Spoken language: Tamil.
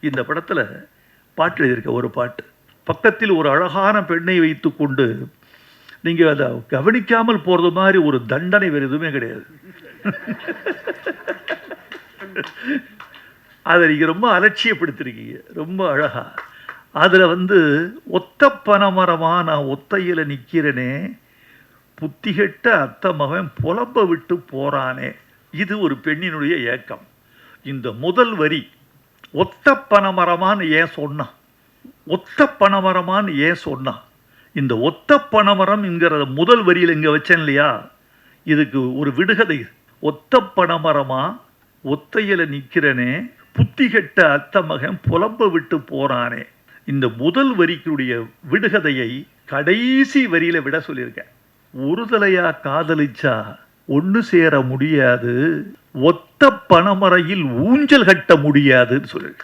இந்த படத்தில் பாட்டு எழுதியிருக்க ஒரு பாட்டு, பக்கத்தில் ஒரு அழகான பெண்ணை வைத்து கொண்டு நீங்கள் அதை கவனிக்காமல் போகிறது மாதிரி ஒரு தண்டனை வேறு எதுவுமே கிடையாது. அதை நீங்கள் ரொம்ப அலட்சியப்படுத்திருக்கீங்க, ரொம்ப அழகா. அதில் ஒத்த பனைமரமாக நான் ஒத்தையில் நிற்கிறேனே, புத்திகெட்ட அத்தை மகன் புலம்ப விட்டு போறானே. இது ஒரு பெண்ணினுடைய ஏக்கம். இந்த முதல் வரி ஒத்த பனைமரமான்னு ஏன் சொன்னான், ஒத்த பனைமரமான்னு ஏன் சொன்னான், இந்த ஒத்த பனைமரம் என்கிற முதல் வரியில் இங்கே வச்சேன் இல்லையா, இதுக்கு ஒரு விடுகதை. ஒத்த பனைமரமா ஒத்தையில நிற்கிறனே, புத்திகெட்ட அத்தை மகன் புலம்ப விட்டு போறானே. இந்த முதல் வரிக்குடைய விடுகதையை கடைசி வரியில விட சொல்லியிருக்கேன். ஒருதலையா காதலிச்சா ஒன்று சேர முடியாது, ஒத்த பனைமரையில் ஊஞ்சல் கட்ட முடியாதுன்னு சொல்லியிருக்கேன்.